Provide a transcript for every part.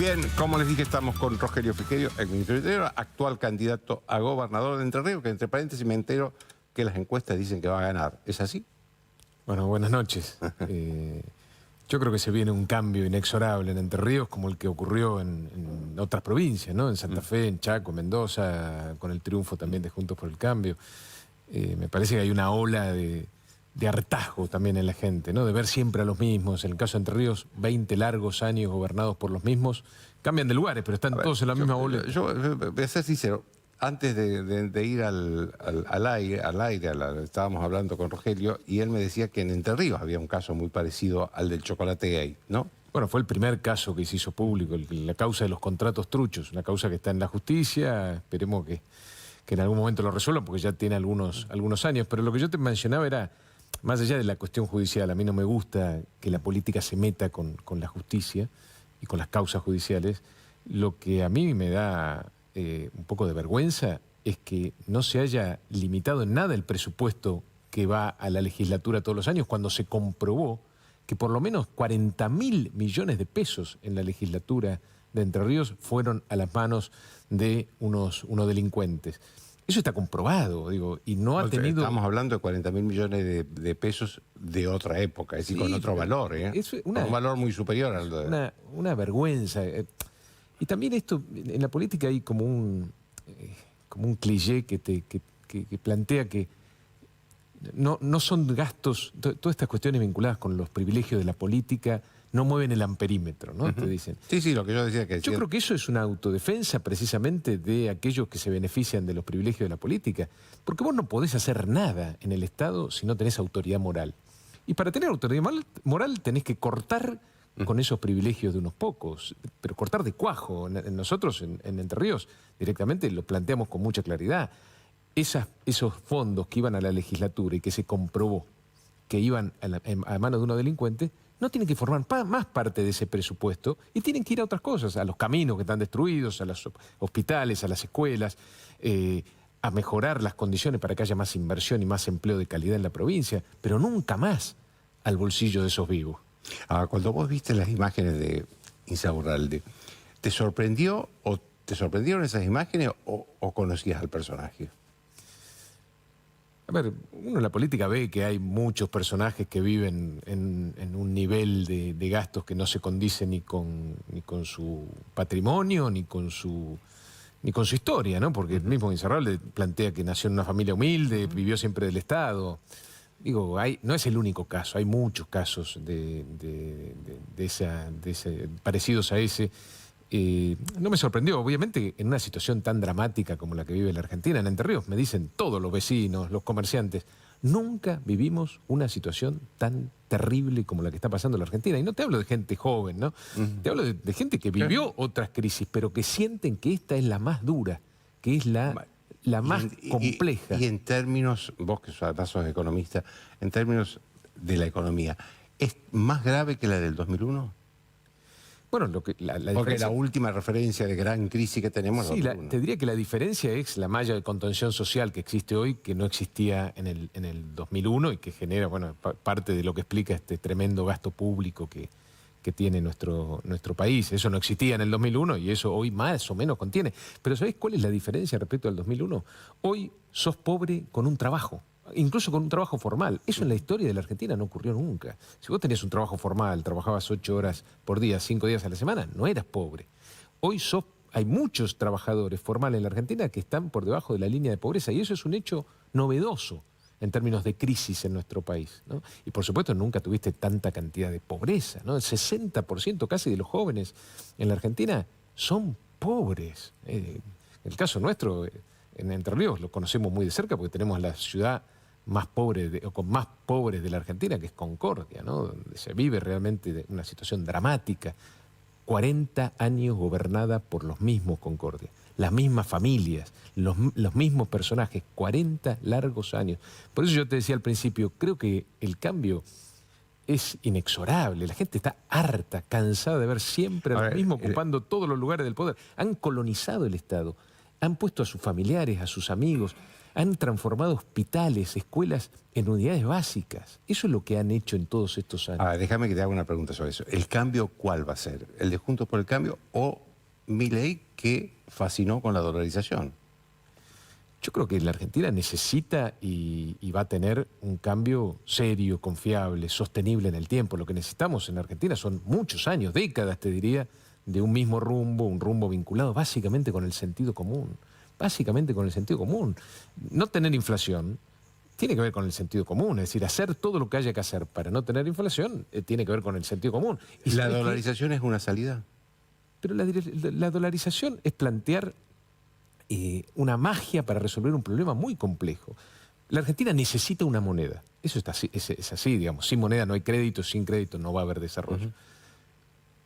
Bien, como les dije, estamos con Rogelio Frigerio, el ministro del Interior, actual candidato a gobernador de Entre Ríos, que entre paréntesis me entero que las encuestas dicen que va a ganar. ¿Es así? Bueno, buenas noches. Yo creo que se viene un cambio inexorable en Entre Ríos, como el que ocurrió en otras provincias, ¿no? En Santa Fe, en Chaco, Mendoza, con el triunfo también de Juntos por el Cambio. Me parece que hay una ola de hartazgo también en la gente, ¿no? De ver siempre a los mismos. En el caso de Entre Ríos, 20 largos años gobernados por los mismos. Cambian de lugares, pero están todos en la misma boleta. Yo voy a ser sincero. Antes de ir al aire, estábamos hablando con Rogelio y él me decía que en Entre Ríos había un caso muy parecido al del chocolate gay, ¿no? Bueno, fue el primer caso que se hizo público, la causa de los contratos truchos, una causa que está en la justicia. Esperemos que en algún momento lo resuelvan, porque ya tiene algunos años. Pero lo que yo te mencionaba era, más allá de la cuestión judicial, a mí no me gusta que la política se meta con la justicia y con las causas judiciales. Lo que a mí me da un poco de vergüenza es que no se haya limitado en nada el presupuesto que va a la legislatura todos los años, cuando se comprobó que por lo menos 40.000 millones de pesos en la legislatura de Entre Ríos fueron a las manos de unos delincuentes. Eso está comprobado, digo, y no ha tenido... Estamos hablando de 40.000 millones de pesos de otra época, es decir, sí, con otro valor, ¿eh? Es un valor muy superior al de... Una vergüenza. Y también esto, en la política hay como un cliché que plantea que no son gastos, todas estas cuestiones vinculadas con los privilegios de la política no mueven el amperímetro, ¿no? Te dicen. Sí, lo que yo decía que... Yo creo que eso es una autodefensa precisamente de aquellos que se benefician de los privilegios de la política. Porque vos no podés hacer nada en el Estado si no tenés autoridad moral. Y para tener autoridad moral tenés que cortar con esos privilegios de unos pocos, pero cortar de cuajo. Nosotros en Entre Ríos directamente lo planteamos con mucha claridad. Esos fondos que iban a la legislatura y que se comprobó que iban a manos de unos delincuentes, no tienen que formar más parte de ese presupuesto y tienen que ir a otras cosas, a los caminos que están destruidos, a los hospitales, a las escuelas, a mejorar las condiciones para que haya más inversión y más empleo de calidad en la provincia, pero nunca más al bolsillo de esos vivos. Cuando vos viste las imágenes de Insaurralde, ¿te sorprendió o te sorprendieron esas imágenes o conocías al personaje? A ver, uno en la política ve que hay muchos personajes que viven en un nivel de gastos que no se condice ni con su patrimonio, ni con su historia, ¿no? Porque el mismo Insaurralde plantea que nació en una familia humilde, vivió siempre del Estado. Digo, no es el único caso, hay muchos casos parecidos a ese. No me sorprendió, obviamente, en una situación tan dramática como la que vive la Argentina, en Entre Ríos, me dicen todos los vecinos, los comerciantes, nunca vivimos una situación tan terrible como la que está pasando en la Argentina. Y no te hablo de gente joven, ¿no? Te hablo de gente que vivió otras crisis, pero que sienten que esta es la más dura, que es la más compleja. Y en términos, vos que además sos economista, en términos de la economía, ¿es más grave que la del 2001? Bueno, porque la última referencia de gran crisis que tenemos... Sí, te diría que la diferencia es la malla de contención social que existe hoy, que no existía en el 2001 y que genera, bueno, parte de lo que explica este tremendo gasto público que tiene nuestro país. Eso no existía en el 2001 y eso hoy más o menos contiene. Pero ¿sabés cuál es la diferencia respecto al 2001? Hoy sos pobre con un trabajo, incluso con un trabajo formal. Eso en la historia de la Argentina no ocurrió nunca. Si vos tenías un trabajo formal, trabajabas 8 horas por día, 5 días a la semana, no eras pobre. Hoy hay muchos trabajadores formales en la Argentina que están por debajo de la línea de pobreza y eso es un hecho novedoso en términos de crisis en nuestro país, ¿no? Y por supuesto nunca tuviste tanta cantidad de pobreza, ¿no? El 60% casi de los jóvenes en la Argentina son pobres. En el caso nuestro, en Entre Ríos, lo conocemos muy de cerca porque tenemos la ciudad más pobre con más pobres de la Argentina, que es Concordia, ¿no? Donde se vive realmente una situación dramática. 40 años gobernada por los mismos Concordia, las mismas familias, los mismos personajes, 40 largos años. Por eso yo te decía al principio, creo que el cambio es inexorable. La gente está harta, cansada de ver siempre a los mismos ocupando todos los lugares del poder. Han colonizado el Estado, han puesto a sus familiares, a sus amigos. Han transformado hospitales, escuelas en unidades básicas. Eso es lo que han hecho en todos estos años. Ahora, déjame que te haga una pregunta sobre eso. ¿El cambio cuál va a ser? ¿El de Juntos por el Cambio o Milei, que fascinó con la dolarización? Yo creo que la Argentina necesita y va a tener un cambio serio, confiable, sostenible en el tiempo. Lo que necesitamos en Argentina son muchos años, décadas, te diría, de un mismo rumbo, un rumbo vinculado básicamente con el sentido común. Básicamente con el sentido común. No tener inflación tiene que ver con el sentido común, es decir, hacer todo lo que haya que hacer para no tener inflación tiene que ver con el sentido común. ¿Y la dolarización es una salida? Pero la dolarización es plantear una magia para resolver un problema muy complejo. La Argentina necesita una moneda. Eso está así, es así, digamos. Sin moneda no hay crédito, sin crédito no va a haber desarrollo.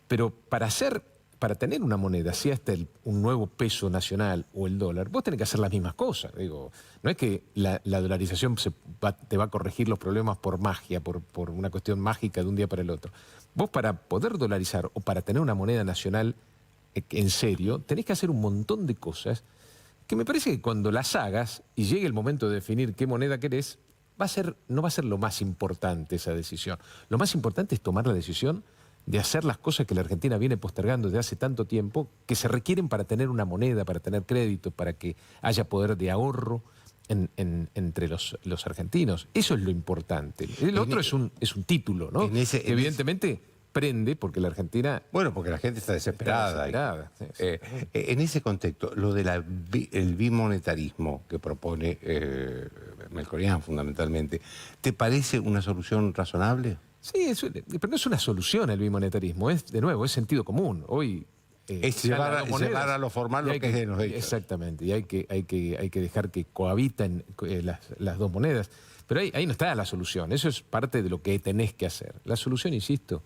Pero para tener una moneda, sea un nuevo peso nacional o el dólar, vos tenés que hacer las mismas cosas. Digo, no es que la dolarización te va a corregir los problemas por magia, por una cuestión mágica de un día para el otro. Vos para poder dolarizar o para tener una moneda nacional en serio, tenés que hacer un montón de cosas que me parece que cuando las hagas y llegue el momento de definir qué moneda querés, no va a ser lo más importante esa decisión. Lo más importante es tomar la decisión de hacer las cosas que la Argentina viene postergando desde hace tanto tiempo, que se requieren para tener una moneda, para tener crédito, para que haya poder de ahorro entre los argentinos. Eso es lo importante. El otro es un título, ¿no? Evidentemente prende porque la Argentina... Bueno, porque la gente está desesperada. Sí. En ese contexto, lo del bimonetarismo que propone Melconian fundamentalmente, ¿te parece una solución razonable? Sí, pero no es una solución el bimonetarismo, de nuevo, es sentido común. Hoy es llevar a lo formal lo que es de los hechos. Exactamente, y hay que dejar que cohabitan las dos monedas. Pero ahí no está la solución, eso es parte de lo que tenés que hacer. La solución, insisto,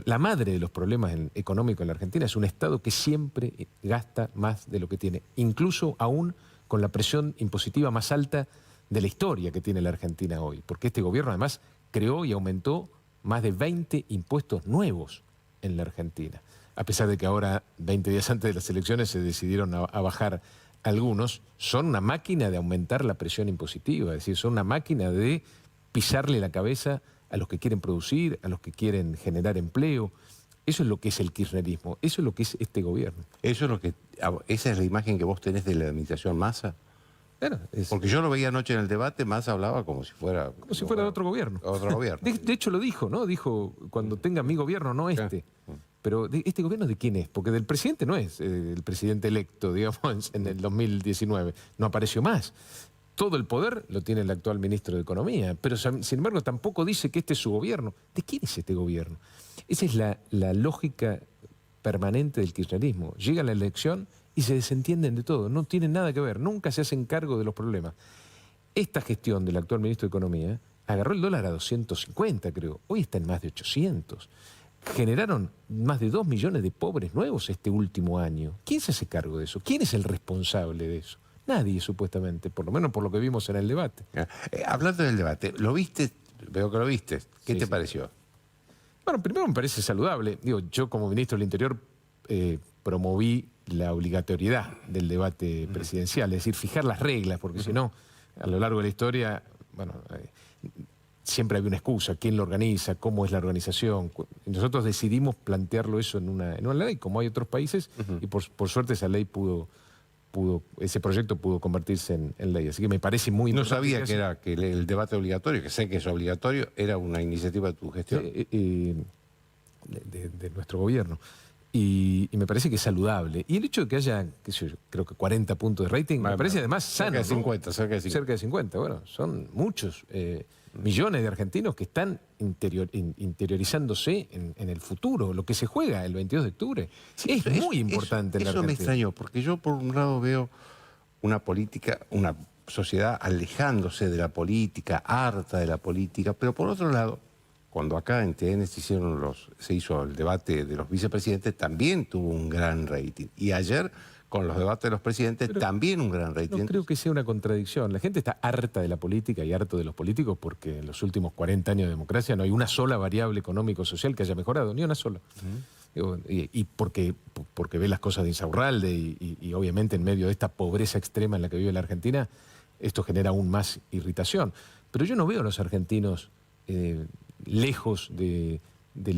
la madre de los problemas económicos en la Argentina es un Estado que siempre gasta más de lo que tiene, incluso aún con la presión impositiva más alta de la historia que tiene la Argentina hoy, porque este gobierno además creó y aumentó más de 20 impuestos nuevos en la Argentina. A pesar de que ahora, 20 días antes de las elecciones, se decidieron a bajar algunos, son una máquina de aumentar la presión impositiva, es decir, son una máquina de pisarle la cabeza a los que quieren producir, a los que quieren generar empleo. Eso es lo que es el kirchnerismo, eso es lo que es este gobierno. ¿Esa es la imagen que vos tenés de la administración Massa? Bueno, porque yo lo veía anoche en el debate, Massa hablaba como si fuera... Como si fuera de otro gobierno. Otro gobierno. De hecho lo dijo, ¿no? Dijo, cuando tenga mi gobierno, no este. Pero ¿este gobierno de quién es? Porque del presidente no es el presidente electo, digamos, en el 2019. No apareció más. Todo el poder lo tiene el actual ministro de Economía. Pero, sin embargo, tampoco dice que este es su gobierno. ¿De quién es este gobierno? Esa es la lógica permanente del kirchnerismo. Llega la elección y se desentienden de todo. No tienen nada que ver. Nunca se hacen cargo de los problemas. Esta gestión del actual ministro de Economía agarró el dólar a 250, creo. Hoy está en más de 800. Generaron más de 2 millones de pobres nuevos este último año. ¿Quién se hace cargo de eso? ¿Quién es el responsable de eso? Nadie, supuestamente, por lo menos por lo que vimos en el debate. Hablando del debate, ¿lo viste? Veo que lo viste. ¿Qué te pareció? Bueno, primero me parece saludable. Digo, yo como ministro del Interior promoví la obligatoriedad del debate presidencial, es decir, fijar las reglas, porque si no, a lo largo de la historia, bueno, siempre había una excusa, quién lo organiza, cómo es la organización. Y nosotros decidimos plantearlo eso en una ley, como hay otros países, y por suerte esa ley ese proyecto pudo convertirse en ley. Así que me parece muy importante. No sabía que el debate obligatorio, que sé que es obligatorio, era una iniciativa de tu gestión. De nuestro gobierno. Y me parece que es saludable. Y el hecho de que haya, qué sé yo, creo que 40 puntos de rating, me parece además sano. Cerca de 50. Cerca de 50. Bueno, son muchos millones de argentinos que están interioриzándose en el futuro, lo que se juega el 22 de octubre. Sí, es muy importante en la Argentina. Eso me extrañó, porque yo por un lado veo una política, una sociedad alejándose de la política, harta de la política, pero por otro lado, cuando acá en TN se hizo el debate de los vicepresidentes, también tuvo un gran rating. Y ayer, con los debates de los presidentes, también un gran rating. No creo que sea una contradicción. La gente está harta de la política y harto de los políticos porque en los últimos 40 años de democracia no hay una sola variable económico-social que haya mejorado, ni una sola. Y porque ve las cosas de Insaurralde y obviamente en medio de esta pobreza extrema en la que vive la Argentina, esto genera aún más irritación. Pero yo no veo a los argentinos lejos del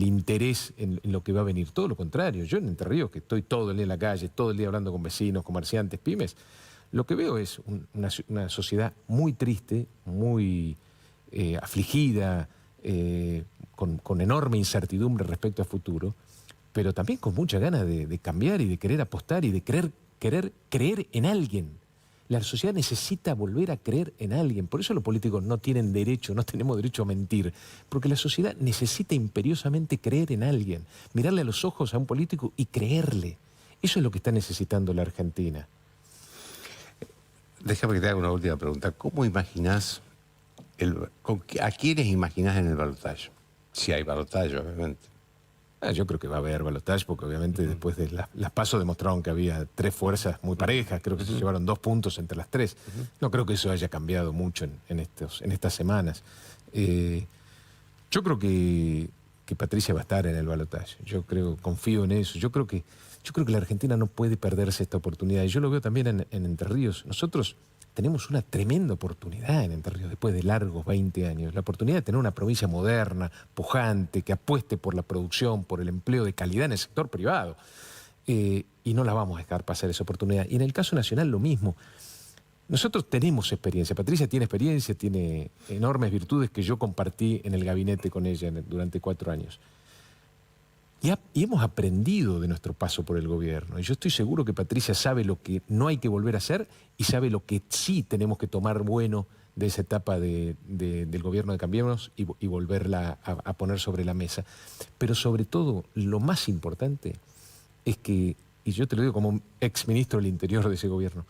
interés en lo que va a venir. Todo lo contrario. Yo en Entre Ríos, que estoy todo el día en la calle, todo el día hablando con vecinos, comerciantes, pymes, lo que veo es una sociedad muy triste, muy afligida, con enorme incertidumbre respecto al futuro, pero también con mucha ganas de cambiar y de querer apostar y de querer creer en alguien. La sociedad necesita volver a creer en alguien. Por eso los políticos no tienen derecho, no tenemos derecho a mentir. Porque la sociedad necesita imperiosamente creer en alguien. Mirarle a los ojos a un político y creerle. Eso es lo que está necesitando la Argentina. Déjame que te haga una última pregunta. ¿Cómo imaginás, a quiénes imaginás en el balotaje? Si hay balotaje, obviamente. Yo creo que va a haber balotaje porque obviamente después de las PASO demostraron que había 3 fuerzas muy parejas, creo que se llevaron 2 puntos entre las 3. No creo que eso haya cambiado mucho en estas semanas. Yo creo que Patricia va a estar en el balotaje. Yo confío en eso. Yo creo que la Argentina no puede perderse esta oportunidad. Y yo lo veo también en Entre Ríos. Nosotros tenemos una tremenda oportunidad en Entre Ríos después de largos 20 años. La oportunidad de tener una provincia moderna, pujante, que apueste por la producción, por el empleo de calidad en el sector privado. Y no la vamos a dejar pasar esa oportunidad. Y en el caso nacional lo mismo. Nosotros tenemos experiencia. Patricia tiene experiencia, tiene enormes virtudes que yo compartí en el gabinete con ella durante 4 años. Y hemos aprendido de nuestro paso por el gobierno. Y yo estoy seguro que Patricia sabe lo que no hay que volver a hacer y sabe lo que sí tenemos que tomar bueno de esa etapa del gobierno de Cambiemos y volverla a poner sobre la mesa. Pero sobre todo, lo más importante es que, y yo te lo digo como exministro del Interior de ese gobierno,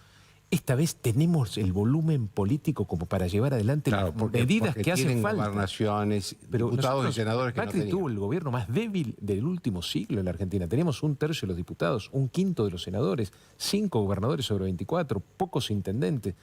esta vez tenemos el volumen político como para llevar adelante las medidas que hacen falta. Gobernaciones, diputados y senadores que no tenían. Macri tuvo el gobierno más débil del último siglo en la Argentina. Teníamos 1/3 de los diputados, 1/5 de los senadores, 5 gobernadores sobre 24, pocos intendentes.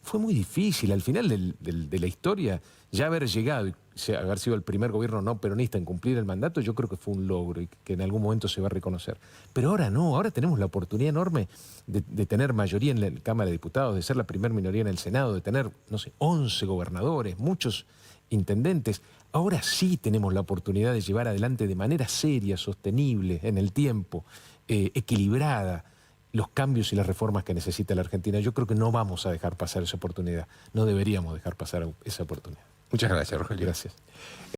Fue muy difícil. Al final de la historia, ya haber llegado y haber sido el primer gobierno no peronista en cumplir el mandato, yo creo que fue un logro y que en algún momento se va a reconocer. Pero ahora no, ahora tenemos la oportunidad enorme de tener mayoría en la Cámara de Diputados, de ser la primer minoría en el Senado, de tener, no sé, 11 gobernadores, muchos intendentes. Ahora sí tenemos la oportunidad de llevar adelante de manera seria, sostenible, en el tiempo, equilibrada, los cambios y las reformas que necesita la Argentina. Yo creo que no vamos a dejar pasar esa oportunidad. No deberíamos dejar pasar esa oportunidad. Muchas gracias, Rogelio. Gracias.